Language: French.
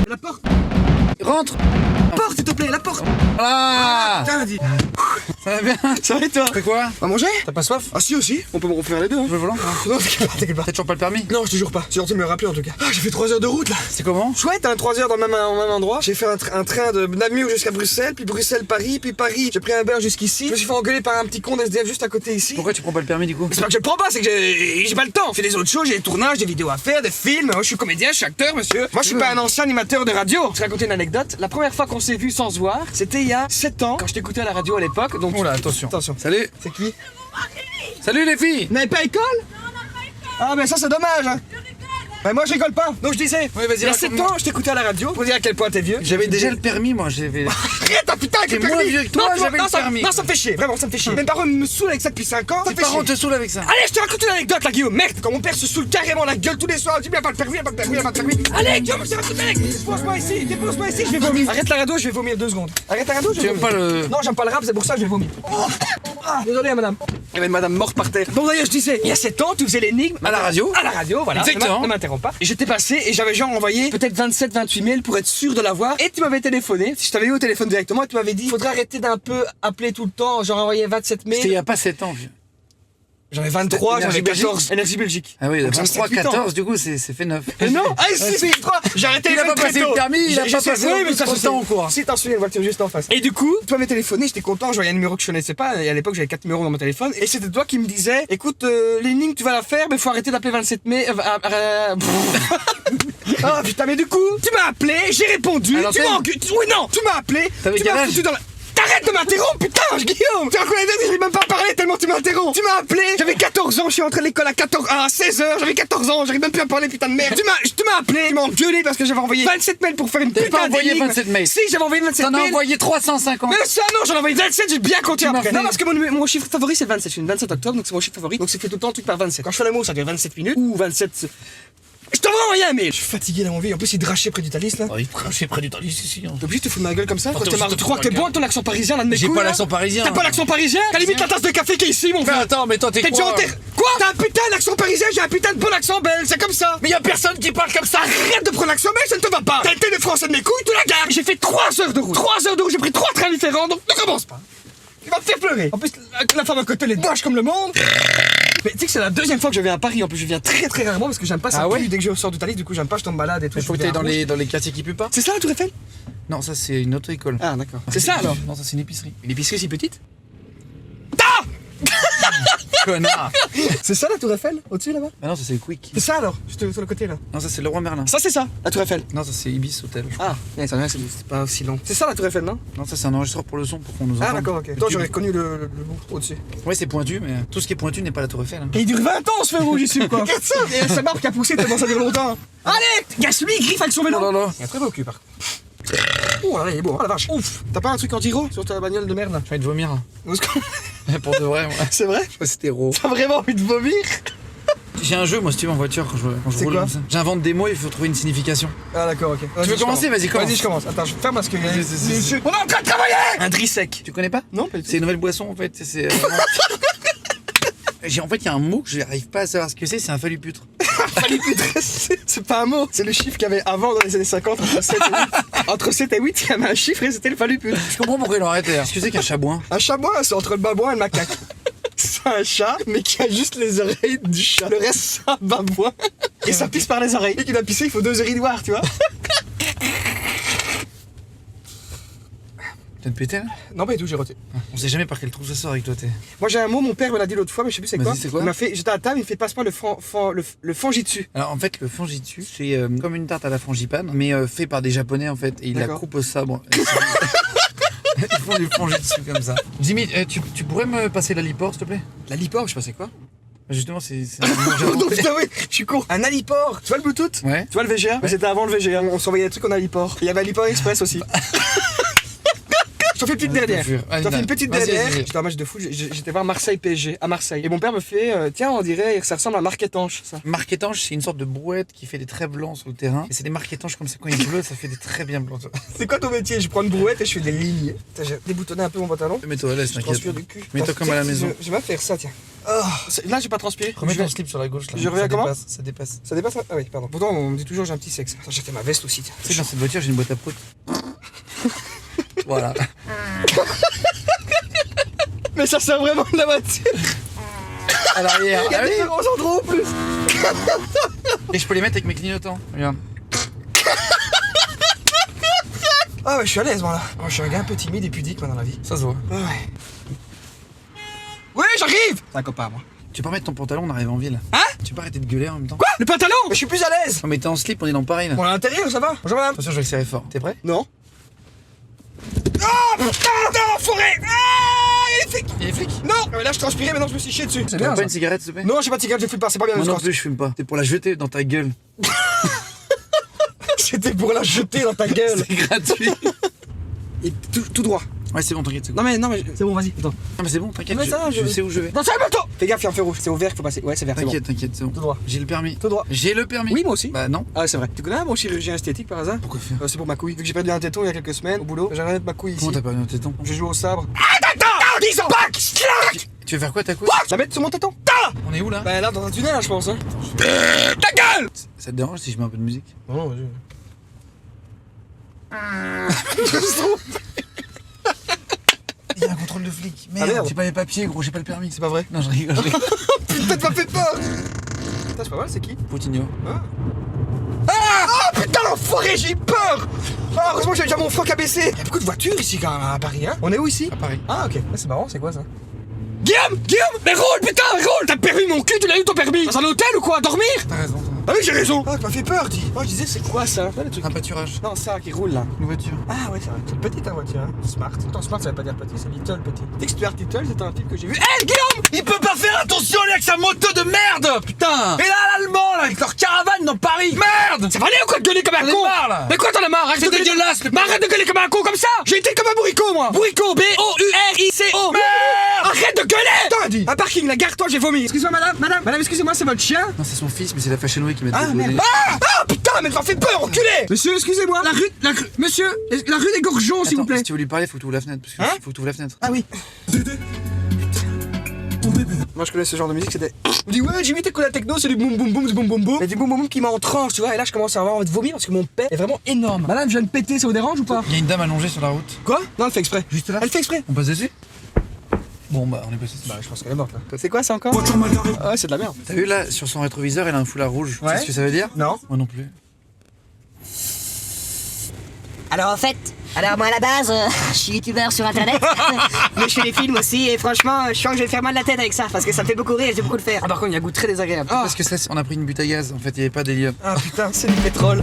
La porte. Rentre. La porte, s'il te plaît, la porte. Ah, Putain, dis. ça va bien. Ça va et toi? Fais quoi? On va manger? T'as pas soif? Ah si aussi, on peut faire les deux. Tu Hein. veux le volant? Non, t'inquiète pas. T'as toujours pas le permis? Non, je te jure pas. C'est gentil de me le rappeler en tout cas. Ah, j'ai fait 3 heures de route là. C'est comment? Chouette, hein, 3 heures dans le même endroit. J'ai fait un train de Namur jusqu'à Bruxelles, puis Bruxelles-Paris, puis Paris. J'ai pris un beurre jusqu'ici. Je me suis fait engueuler par un petit con d'SDF juste à côté ici. Pourquoi tu prends pas le permis du coup? C'est pas que je le prends pas, c'est que j'ai pas le temps. Je fais des autres choses, j'ai des tournages, des vidéos à faire, des films. Moi, je suis comédien, je suis acteur, monsieur. Moi, je suis pas un ancien animateur de radio. Je vais raconter une anecdote. La première fois qu'on s'est vu sans se voir, c'était il y a 7 ans, quand je t'écoutais à la radio à l'époque. Donc, Oula, attention. attention. Salut. C'est qui? Salut les filles. Vous n'avez pas école? Ah, ben ça, c'est dommage, hein. Ben moi, je rigole pas. Donc, je disais, Oui, vas-y, il y a 7 raconte-moi. ans, je t'écoutais à la radio pour dire à quel point t'es vieux. J'avais déjà le permis moi, j'avais... Arrête, hein, putain, avec T'es le permis. moins vieux que toi, Non, j'avais non, le permis. Non, ça me fait chier, vraiment, ça me fait chier. Mes parents me saoulent avec ça depuis 5 ans. Ça Tes me fait parents chier. te saoulent avec ça. Allez, je te raconte une anecdote là, Guillaume. Merde, quand mon père se saoule carrément la gueule tous les soirs, il dit, il a pas de permis, il a pas de permis, il a pas de permis. Allez, Guillaume, je te raconte une anecdote. Dépose-moi ici, je vais vomir. Arrête la radio, je vais vomir 2 secondes. Arrête la radio, je vais Tu aimes vomir. pas le... Non, j'aime pas le rap, c'est pour ça que je vais vomir. Ah, désolé, hein, madame. Il y avait une madame morte par terre. Bon, d'ailleurs, je disais, il y a 7 ans, tu faisais l'énigme. À la radio. À la radio, voilà. Exactement. Ne m'interromps pas. Et j'étais passé et j'avais genre envoyé peut-être 27, 28 mails pour être sûr de l'avoir. Et tu m'avais téléphoné. Si je t'avais eu au téléphone directement, tu m'avais dit, faudrait arrêter d'un peu appeler tout le temps. Genre envoyé 27 C'était il mails. y a pas 7 ans. Vieux. J'en ai 23, j'en ai Énergie Belgique. 14. Énergie Belgique. Ah oui, Donc, ça me 23, fait 8 ans. 14, du coup c'est fait 9. Mais non, ah si, c'est 3. J'ai arrêté Il les a pas très passé tôt. le permis, il a Je pas sais, passé oui, mais le ça, je temps, sais. quoi. Si t'en souviens, une voiture juste en face. Et du coup, tu m'avais téléphoné, j'étais content, je voyais un numéro que je connaissais pas. Et à l'époque, j'avais 4 numéros dans mon téléphone. Et c'était toi qui me disais, écoute, l'énigme, tu vas la faire, mais faut arrêter d'appeler 27 mai. Ah putain, mais du coup, tu m'as appelé, j'ai répondu. Alors, Tu m'as engueulé. Oui, non, tu m'as appelé. T'avais Tu quel m'as âge foutu dans la. T'arrêtes de m'interrompre, putain, Guillaume! Tu as reconnu, je vais même pas parler tellement tu m'interromps! Tu m'as appelé, j'avais 14 ans, je suis entré à l'école à 16 h, j'avais 14 ans, j'arrive même plus à parler, putain de merde! Tu m'as appelé, tu m'as engueulé parce que j'avais envoyé 27 mails pour faire une T'avais putain pas envoyé d'énigme. 27 mails. Si, j'avais envoyé 27 T'en as mails! envoyé 350. Mais ça non, j'en ai envoyé 27, j'ai bien compté Tu m'as après! fait- Non, parce que mon chiffre favori c'est le 27, je suis le 27 octobre, donc c'est mon chiffre favori, donc c'est fait tout le temps, tout par 27. Quand je fais l'amour, ça dure 27 minutes, ou 27... Je t'envoie envoyer un mail! Je suis fatigué dans mon vie, en plus il drachait près du Thalys là. Oh, il crachait près du Thalys ici. T'es obligé de te foutre de ma gueule comme ça? Oh, Toi, t'es tu crois que t'es bon avec ton accent parisien là de mes J'ai couilles, pas là l'accent parisien. T'as pas l'accent parisien? T'as limite la tasse de café qui est ici, mon Mais frère! attends, mais toi t'es T'es déjà quoi? en terre. Quoi? T'as un putain d'accent parisien, j'ai un putain de bon accent belge, c'est comme ça! Mais y a personne qui parle comme ça. Arrête de prendre l'accent belge, ça ne te va pas! T'as été le français de mes couilles, tu la gardes! J'ai fait 3 heures de route! 3 heures de route, j'ai pris 3 trains différents, donc ne commence pas! Tu vas me faire pleurer! En plus, la femme à côté, elle est moche comme le monde! Mais tu sais que c'est la 2e fois que je viens à Paris, en plus je viens très rarement parce que j'aime pas ça Ah ouais? pue dès que je sors du Thalys, du coup j'aime pas, je tombe malade et tout. Il faut que je t'ailles suis dans les quartiers qui puent pas. C'est ça la Tour Eiffel? Non, ça c'est une auto-école. Ah d'accord. C'est ça alors? Non, ça c'est une épicerie. Une épicerie si petite? Connard. C'est ça la Tour Eiffel? Au-dessus là-bas? Bah non, ça c'est Quick. C'est ça alors? Juste sur le côté là. Non, ça c'est Leroy Merlin. Ça c'est ça, la Tour Eiffel. Non, ça c'est Ibis Hotel. je crois. Ah, c'est pas aussi long. C'est ça la Tour Eiffel, non? Non, ça c'est un enregistreur pour le son pour qu'on nous entende. Ah d'accord, ok. Le Toi tube. j'aurais reconnu le bout au-dessus. Ouais, c'est pointu, mais tout ce qui est pointu n'est pas la Tour Eiffel. Hein. Et il dure 20 ans ce feu rouge ici quoi. Regarde ça, et sa barbe qui a poussé tellement ça dure longtemps. Allez, Gasly il griffe avec son vélo. Non, non, non. Il a très beau cul par contre. Oh là, il est beau, oh la vache. Ouf. T'as pas un truc anti-ro sur ta bagnole de merde là? J'ai envie de vomir. Hein. Pour de vrai, moi. C'est vrai? Je crois que c'était raw. T'as vraiment envie de vomir? J'ai un jeu, moi, si tu veux, en voiture, quand je C'est roule quoi comme ça. J'invente des mots, il faut trouver une signification. Ah d'accord, ok. Tu veux commencer? Vas-y, commence. Vas-y, je commence. Attends, je ferme parce que. On On est en train de travailler! Un drisec. Tu connais pas? Non, pas du tout. C'est une nouvelle boisson, en fait. C'est. En fait, il y a un mot que j'arrive pas à savoir ce que c'est un phalluputre. Phalluputre, c'est pas un mot, c'est le chiffre qu'il y avait avant dans les années 50, entre 7 et 8. Entre 7 et 8, il y avait un chiffre et c'était le phalluputre. Je comprends pourquoi ils l'ont arrêté. Qu'est-ce que c'est qu'un chabouin? Un chamois, c'est entre le babouin et le macaque. C'est un chat, mais qui a juste les oreilles du chat. Le reste, c'est un babouin. Et ça pisse par les oreilles. Et qu'il a pissé, il faut 2 urinoirs, tu vois. Tu viens de péter là? Non, pas du tout, j'ai roté. On sait jamais par quel trou ça sort avec toi, t'es. Moi, j'ai un mot, mon père me l'a dit l'autre fois, mais je sais plus c'est Vas-y, quoi. c'est quoi? Il m'a fait, j'étais à la table, il me fait passe-moi le fangitsu. Alors en fait, le fongitsu, c'est comme une tarte à la frangipane, mais fait par des japonais en fait, et ils la D'accord. coupent au sabre. Ils font du fongitsu comme ça. Jimmy, tu pourrais me passer la lipor s'il te plaît? La lipor, je sais pas c'est quoi. Justement, c'est un mot que j'ai Non, inventé. putain, oui, je suis con. Un aliport. Tu vois le Bluetooth? Ouais. Tu vois le VGA? Mais c'était avant le VGA. On s'envoyait des trucs en aliport. Il y avait Aliport Express aussi. Je t'en fais une petite Vas-y, dernière. je te jure. Je t'en fais une petite Vas-y, dernière. vas-y. J'étais en match de foot, j'étais voir Marseille PSG à Marseille. Et mon père me fait, tiens, on dirait, ça ressemble à marque étanche, ça. Marque étanche, c'est une sorte de brouette qui fait des traits blancs sur le terrain. Et c'est des marques étanches comme ça, quand il pleut, ça fait des traits bien blancs. C'est quoi ton métier? Je prends une brouette et je fais des lignes. Putain, j'ai déboutonné un peu mon pantalon. Mets-toi à l'aise, Je t'inquiète. transpire du cul. Mets-toi comme à la maison. Je vais faire ça, tiens. Oh, là, j'ai pas transpiré. Remets Je vais- ton slip sur la gauche là. Je reviens Ça comment dépasse, ça dépasse. Ça dépasse? Ah oui, pardon. Pourtant, on me dit toujours que j'ai un petit sexe. Attends, j'ai fait ma veste aussi, tiens. Tu sais, dans cette voiture, j'ai une boîte à prout. Voilà. Mais ça sert vraiment de la voiture. À l'arrière. Il y a Ah oui. des grands endroits en plus. Et je peux les mettre avec mes clignotants. Regarde. Ah ouais, je suis à l'aise, moi là. Oh, je suis un gars un peu timide et pudique, moi, dans la vie. Ça se voit. Ah ouais. Oui, j'arrive. C'est un copain, moi. Tu peux pas mettre ton pantalon, on arrive en ville. Hein? Tu peux pas arrêter de gueuler en même temps. Quoi? Le pantalon? Mais je suis plus à l'aise. Non mais t'es en slip, on est dans Paris là. Bon, à l'intérieur, ça va? Bonjour, madame. Attention, je vais le serrer fort. T'es prêt? Non. Ah putain, non, forêt. Ah, il est flic. Il est flic. Non. Mais là, je transpirais, maintenant je me suis chié dessus. C'est Tu veux bien, pas ça. une cigarette s'il te plaît? Non, j'ai pas de cigarette, je fume pas, c'est pas bien. Moi je non pense. plus, je fume pas. C'est pour la jeter dans ta gueule. C'était pour la jeter dans ta gueule. C'est gratuit. Et tout droit. Ouais, c'est bon, t'inquiète, c'est bon. Non, mais c'est bon, vas-y. Attends. Non mais c'est bon, t'inquiète, Mais ça, je sais où je vais. Non, c'est un bateau. Fais gaffe, il y a un feu rouge. C'est au vert qu'il faut passer. Ouais, c'est vert, c'est bon. T'inquiète, t'inquiète, c'est bon. Tout droit. J'ai le permis. Tout droit. J'ai le permis. Oui, moi aussi. Bah non. Ah, c'est vrai. Tu connais un bon chirurgien esthétique par hasard? Pourquoi faire? C'est pour ma couille. Vu que j'ai perdu un téton il y a quelques semaines au boulot, j'aimerais mettre ma couille ici. Comment t'as perdu un téton? J'ai joué au sabre. Ah, attends! 10 ans! Bac! Slack! Tu veux faire quoi ta couille? La mettre sur mon téton? Ta! On est où là? Bah là, dans un tunnel, là, je pense. Hein. Ta gueule! Ça te dérange si je mets un peu de musique? Non, vas-y. Il y a un contrôle de flic. Merde, merde. j'ai pas les papiers gros, j'ai pas le permis. C'est pas vrai. Non, je rigole, je rigole. Putain, tu m'as fait peur! Putain, c'est pas mal, c'est qui? Poutinho. Ah! Putain, l'enfoiré, j'ai eu peur! Ah, heureusement, j'avais déjà mon froc abaissé. Il y a beaucoup de voitures ici, quand même, à Paris, hein? On est où ici? À Paris. Ah, ok. Ah, c'est marrant, c'est quoi ça? Guillaume! Mais roule, putain, roule! T'as permis mon cul, tu l'as eu ton permis! Dans un hôtel ou quoi? Dormir? T'as raison. Ah oui, j'ai raison! Ah, tu m'as fait peur, dis! Oh, je disais, c'est quoi ça? Là, le truc. Un pâturage. Non, ça qui roule là. Une voiture. Ah ouais, c'est vrai. C'est une petite voiture, hein. Smart. Attends, smart, ça veut pas dire petit, c'est little petit. Tu sais que Stuart Little, c'était un film que j'ai vu. Hé, Guillaume! Il peut pas faire attention lui avec sa moto de merde. Putain. Et là l'allemand là avec leur caravane dans Paris. Merde. Ça va aller ou quoi de gueuler comme un J'en ai con? marre, là. Mais quoi, t'en as marre? Arrête C'est de gueuler- dégueulasse, le Mais arrête de gueuler comme un con comme ça! J'ai été comme un bourricot, moi! Bourricot! B-O-U-R-I-C-O! Merde. Arrête de gueuler! T'as dit! Un parking, la gare, toi, j'ai vomi! Excusez-moi, madame, excusez-moi, c'est votre chien? Non, c'est son fils, mais c'est la Fashion Week qui m'a Ah déposé. merde! Ah putain, mais ça fait peur, enculé! Monsieur, excusez-moi! Monsieur, la rue des Gorgeons, s'il vous Attends, plaît! si tu veux lui parler, faut que tu ouvres la fenêtre. Parce que Hein faut que tu ouvres la fenêtre. Ah oui. Moi je connais ce genre de musique, c'était. On dit ouais, Jimmy, t'écoutes la techno, c'est du boum boum boum, du boum boum boum. Mais du boum boum boum qui m'a en tranche, tu vois. Et là je commence à avoir envie de vomir parce que mon pet est vraiment énorme. Madame, je viens de péter, ça vous dérange ou pas? Il y a une dame allongée sur la route. Quoi? Non, elle fait exprès. Juste là. Elle fait exprès. On passe dessus? Bon bah on est passé dessus. Bah, je pense qu'elle est morte là. C'est quoi ça encore? Ah ouais, c'est de la merde. T'as vu là, sur son rétroviseur, elle a un foulard rouge. Ouais. Tu sais ce que ça veut dire? Non. Moi non plus. Alors en fait, moi à la base, je suis youtubeur sur internet, mais je fais des films aussi et franchement, je sens que je vais faire mal la tête avec ça parce que ça me fait beaucoup rire et j'aime beaucoup le faire. Ah, par contre, il y a un goût très désagréable. Parce que ça, on a pris une butte à gaz. En fait, il y avait pas d'hélium. Ah putain, c'est du pétrole.